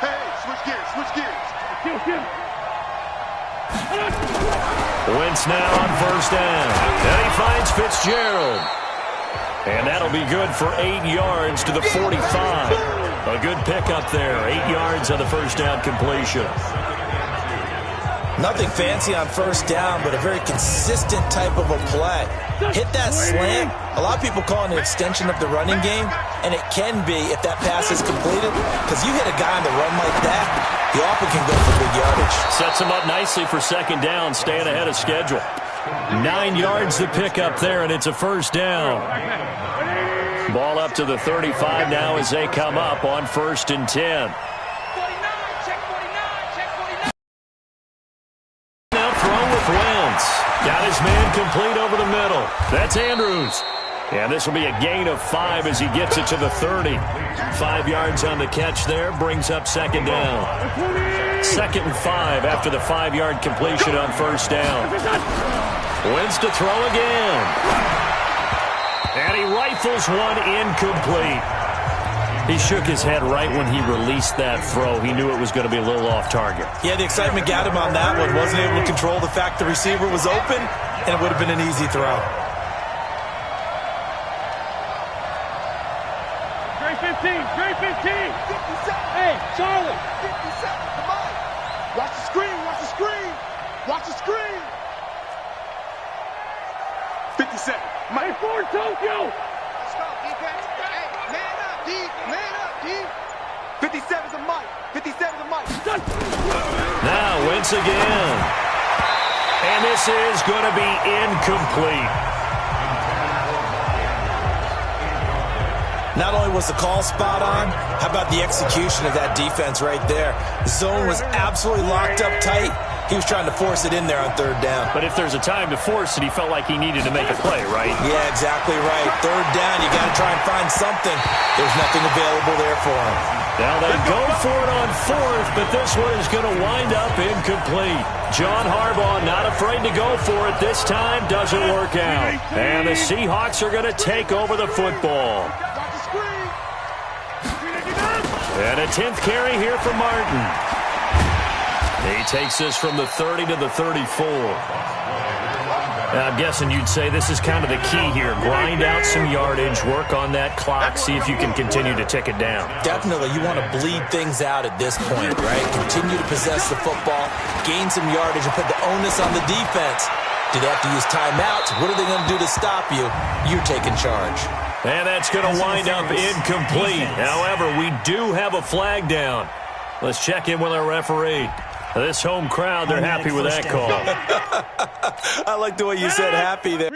Hey, switch gears. Kill. Wentz now on first down. And he finds Fitzgerald. And that'll be good for 8 yards to the 45. A good pickup there. 8 yards on the first down completion. Nothing fancy on first down, but a very consistent type of a play. Hit that slant. A lot of people call it an extension of the running game, and it can be if that pass is completed, because you hit a guy on the run like that, he often can go for big yardage. Sets him up nicely for second down, staying ahead of schedule. 9 yards to pick up there, and it's a first down. Ball up to the 35 now as they come up on 1st and 10. 49, check 49. Now throw with Wentz. Got his man complete over the middle. That's Andrews. And this will be a gain of 5 as he gets it to the 30. 5 yards on the catch there, brings up second down. 2nd and 5 after the 5-yard completion on first down. Wentz to throw again. And he rifles one incomplete. He shook his head right when he released that throw. He knew it was going to be a little off target. Yeah, the excitement got him on that one. Wasn't able to control the fact the receiver was open, and it would have been an easy throw. Dre 15. Hey, Charlie. 57, come on. Watch the screen. 57, Mike Ford, Tokyo. Let's go, defense. Hey, man up, D. 57's a Mike. 57's a Mike. Now Wentz again. And this is going to be incomplete. Not only was the call spot on, how about the execution of that defense right there? The zone was absolutely locked up tight. He was trying to force it in there on third down. But if there's a time to force it, he felt like he needed to make a play, right? Yeah, exactly right. Third down, you got to try and find something. There's nothing available there for him. Now they go for it on 4th, but this one is going to wind up incomplete. John Harbaugh not afraid to go for it this time. Doesn't work out. And the Seahawks are going to take over the football. And a 10th carry here for Martin. He takes this from the 30 to the 34. Now, I'm guessing you'd say this is kind of the key here. Grind out some yardage, work on that clock, see if you can continue to tick it down. Definitely. You want to bleed things out at this point, right? Continue to possess the football, gain some yardage, and put the onus on the defense Do they have to use timeouts? What are they going to do to stop you? You're taking charge. And that's going to wind up incomplete. However, we do have a flag down. Let's check in with our referee. This home crowd, they're happy with that call. I like the way you said happy there.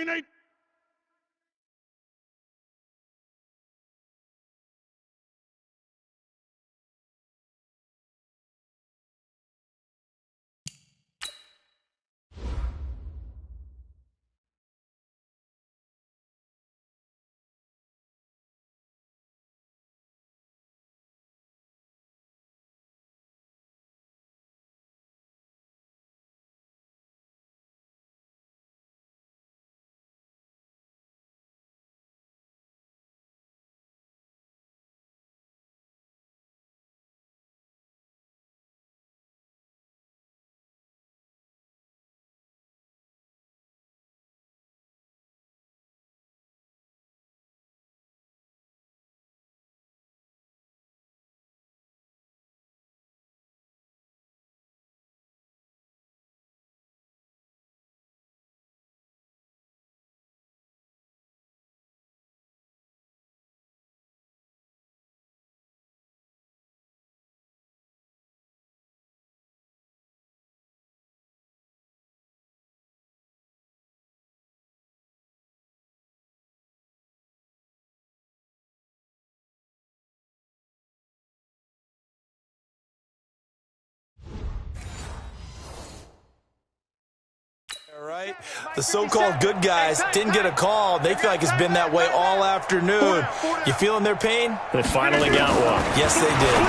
Right? The so-called good guys didn't get a call. They feel like it's been that way all afternoon. You feeling their pain? They finally got one. Yes, they did.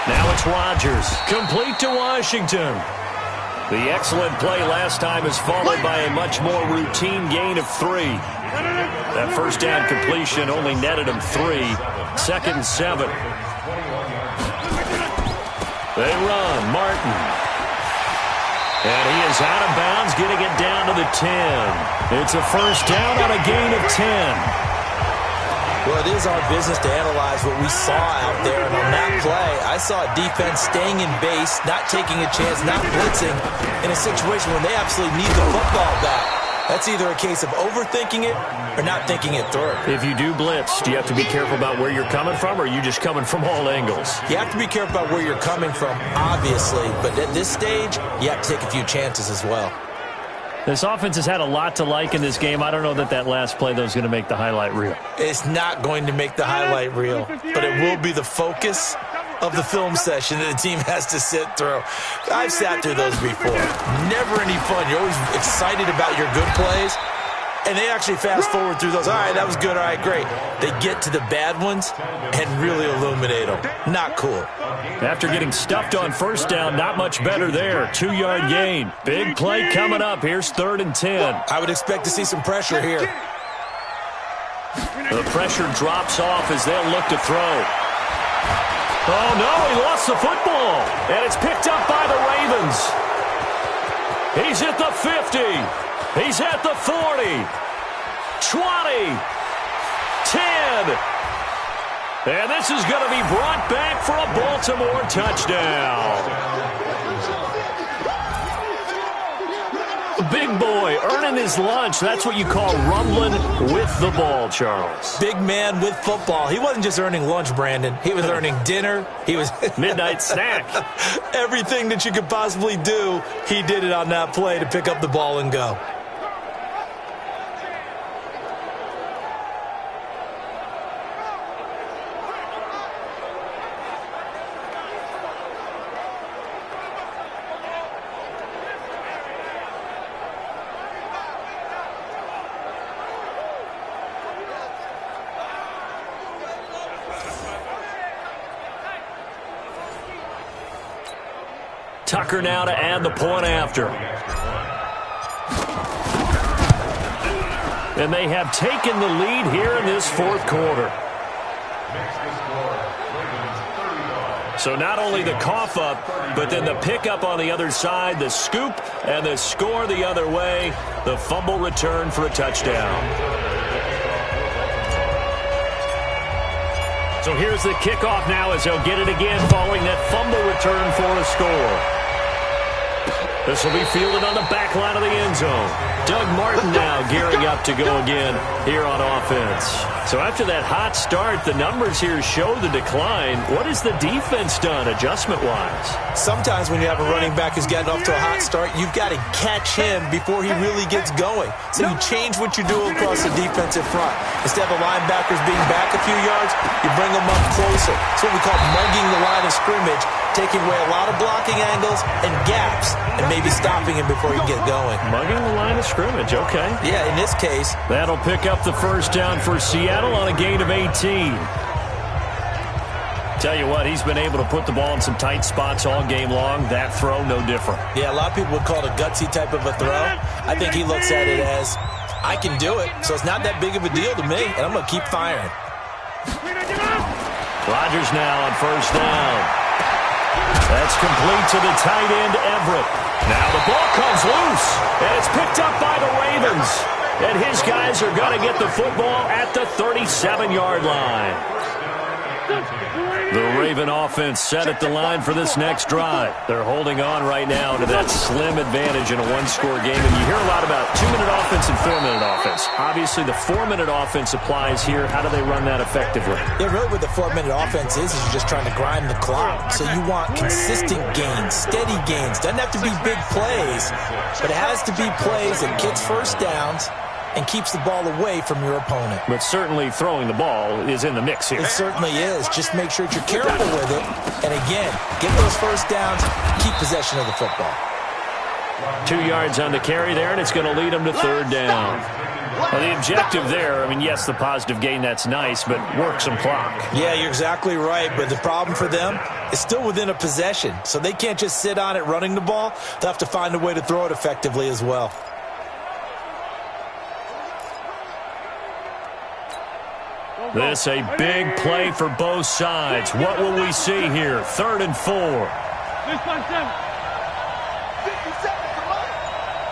Now it's Rodgers. Complete to Washington. The excellent play last time is followed by a much more routine gain of 3. That first down completion only netted him 3. 2nd and 7. They run. Martin. And he is out of bounds, getting it down to the 10. It's a first down on a gain of 10. Well, it is our business to analyze what we saw out there. And on that play, I saw a defense staying in base, not taking a chance, not blitzing, in a situation when they absolutely need the football back. That's either a case of overthinking it or not thinking it through. If you do blitz, do you have to be careful about where you're coming from, or are you just coming from all angles? You have to be careful about where you're coming from, obviously. But at this stage, you have to take a few chances as well. This offense has had a lot to like in this game. I don't know that last play, though, is going to make the highlight reel. It's not going to make the highlight reel, but it will be the focus of the film session that the team has to sit through. I've sat through those before. Never any fun. You're always excited about your good plays, and they actually fast forward through those. All right, that was good. All right, great. They get to the bad ones and really illuminate them. Not cool. After getting stuffed on first down, not much better there. 2-yard gain. Big play coming up. Here's 3rd and 10. I would expect to see some pressure here. The pressure drops off as they'll look to throw. Oh, no, he lost the football. And it's picked up by the Ravens. He's at the 50. He's at the 40. 20. 10. And this is going to be brought back for a Baltimore touchdown. Big boy earning his lunch. That's what you call rumbling with the ball, Charles. Big man with football. He wasn't just earning lunch, Brandon. He was earning dinner. He was midnight snack. Everything that you could possibly do, he did it on that play to pick up the ball and go. Tucker now to add the point after. And they have taken the lead here in this 4th quarter. So not only the cough up, but then the pickup on the other side, the scoop, and the score the other way. The fumble return for a touchdown. So here's the kickoff now as they'll get it again following that fumble return for a score. This will be fielded on the back line of the end zone. Doug Martin now gearing up to go again here on offense. So after that hot start, the numbers here show the decline. What has the defense done adjustment-wise? Sometimes when you have a running back who's gotten off to a hot start, you've got to catch him before he really gets going. So you change what you do across the defensive front. Instead of the linebackers being back a few yards, you bring them up closer. It's what we call mugging the line of scrimmage, taking away a lot of blocking angles and gaps, and maybe stopping him before he can get going. Mugging the line of scrimmage, okay. Yeah, in this case. That'll pick up the first down for Seattle on a gain of 18. Tell you what, he's been able to put the ball in some tight spots all game long. That throw, no different. Yeah, a lot of people would call it a gutsy type of a throw. I think he looks at it as, I can do it, so it's not that big of a deal to me, and I'm going to keep firing. Rodgers now on first down. That's complete to the tight end, Everett. Now the ball comes loose, and it's picked up by the Ravens. And his guys are going to get the football at the 37-yard line. The Raven offense set at the line for this next drive. They're holding on right now to that slim advantage in a one-score game. And you hear a lot about 2-minute offense and 4-minute offense. Obviously, the 4-minute offense applies here. How do they run that effectively? Yeah, really what the 4-minute offense is you're just trying to grind the clock. So you want consistent gains, steady gains. Doesn't have to be big plays, but it has to be plays that gets first downs and keeps the ball away from your opponent. But certainly throwing the ball is in the mix here. It certainly is. Just make sure that you're careful with it. And again, get those first downs, keep possession of the football. 2 yards on the carry there, and it's going to lead them to third down. Well, the objective there, I mean, yes, the positive gain, that's nice, but work some clock. Yeah, you're exactly right, but the problem for them is still within a possession. So they can't just sit on it running the ball. They'll have to find a way to throw it effectively as well. This a big play for both sides. What will we see here? 3rd and 4. 6 by 7. 57 for Mike.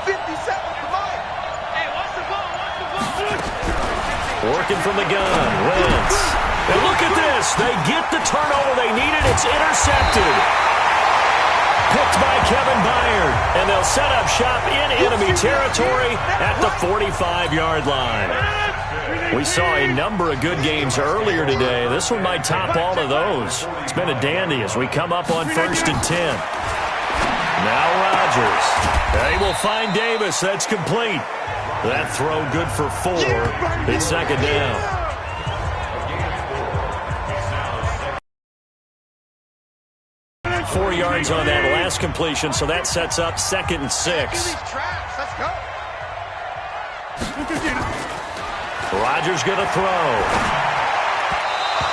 57 for Mike. Hey, watch the ball, watch the ball. Working from the gun. Wentz. And look at this. They get the turnover they needed. It's intercepted. Picked by Kevin Byard. And they'll set up shop in enemy territory at the 45-yard line. We saw a number of good games earlier today. This one might top all of those. It's been a dandy as we come up on 1st and 10. Now Rodgers. They will find Davis. That's complete. That throw good for 4. It's 2nd down. Four yards on that last completion, so that sets up 2nd and 6. Let's go. Rodgers going to throw.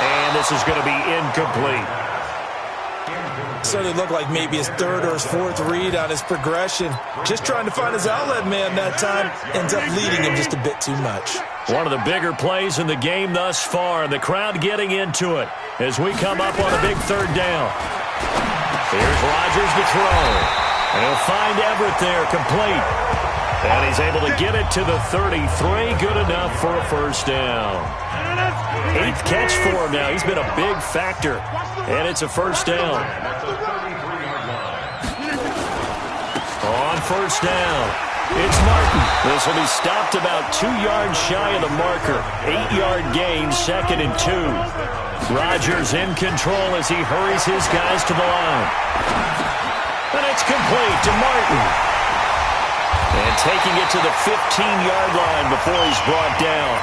And this is going to be incomplete. Certainly looked like maybe his 3rd or his 4th read on his progression. Just trying to find his outlet man that time. Ends up leading him just a bit too much. One of the bigger plays in the game thus far. The crowd getting into it as we come up on a big 3rd down. Here's Rodgers to throw. And he'll find Everett there, complete. And he's able to get it to the 33. Good enough for a first down. 8th catch for him now. He's been a big factor. And it's a first down. On first down, it's Martin. This will be stopped about 2 yards shy of the marker. 8-yard gain, 2nd and 2. Rodgers in control as he hurries his guys to the line. And it's complete to Martin. And taking it to the 15-yard line before he's brought down.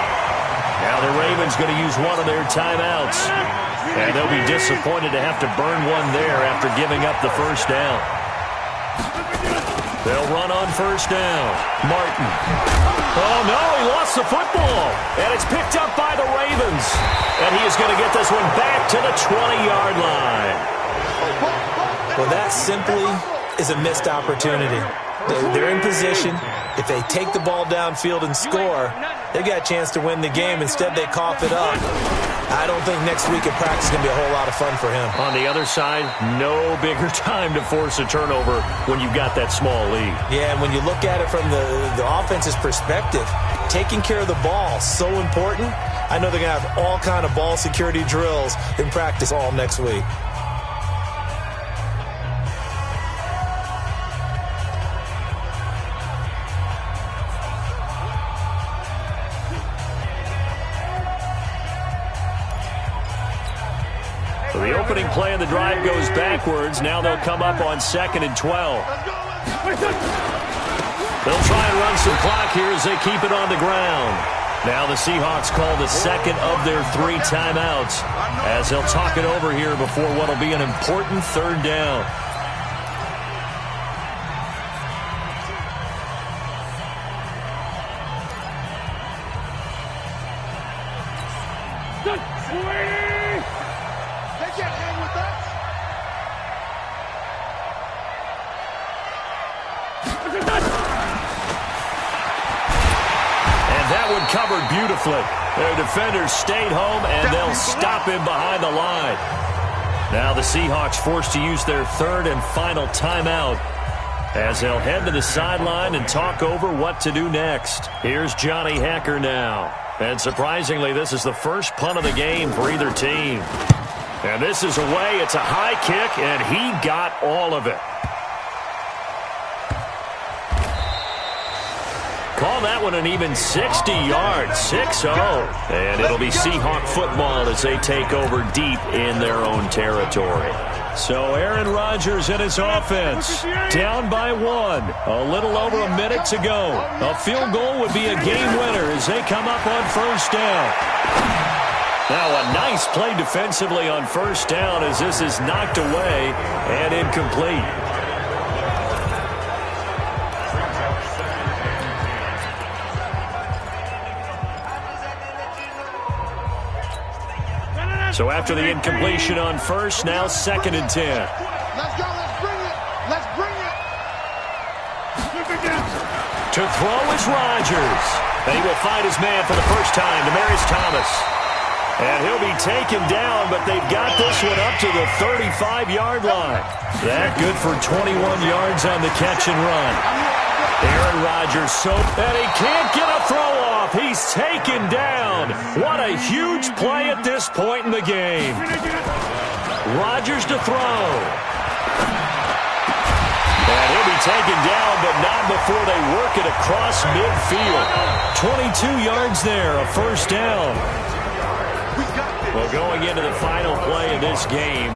Now the Ravens going to use one of their timeouts. And they'll be disappointed to have to burn one there after giving up the first down. They'll run on first down. Martin. Oh, no, he lost the football. And it's picked up by the Ravens. And he is going to get this one back to the 20-yard line. Well, that simply is a missed opportunity. They're in position. If they take the ball downfield and score, they got a chance to win the game. Instead, they cough it up. I don't think next week at practice is going to be a whole lot of fun for him. On the other side, no bigger time to force a turnover when you've got that small lead. Yeah, and when you look at it from the offense's perspective, taking care of the ball, so important. I know they're going to have all kind of ball security drills in practice all next week. So the opening play of the drive goes backwards. Now they'll come up on 2nd and 12. They'll try and run some clock here as they keep it on the ground. Now the Seahawks call the second of their 3 timeouts as they'll talk it over here before what will be an important 3rd down. Covered beautifully. Their defenders stayed home, and they'll stop him behind the line. Now the Seahawks forced to use their 3rd and final timeout as they'll head to the sideline and talk over what to do next. Here's Johnny Hekker now. And surprisingly, this is the first punt of the game for either team. And this is away. It's a high kick, and he got all of it. Call that one an even 60 yards, 6-0. And it'll be Seahawk football as they take over deep in their own territory. So Aaron Rodgers and his offense down by 1. A little over a minute to go. A field goal would be a game winner as they come up on 1st down. Now a nice play defensively on 1st down as this is knocked away and incomplete. So after the incompletion on 1st, now 2nd and 10. Let's go. Let's bring it. Let's bring it. To throw is Rodgers. And he will find his man for the first time, Demaryius Thomas. And he'll be taken down, but they've got this one up to the 35-yard line. That good for 21 yards on the catch and run. Aaron Rodgers, and he can't get a throw off. He's taken down. What a huge play at this point in the game. Rodgers to throw. And he'll be taken down, but not before they work it across midfield. 22 yards there, a 1st down. Well, going into the final play of this game.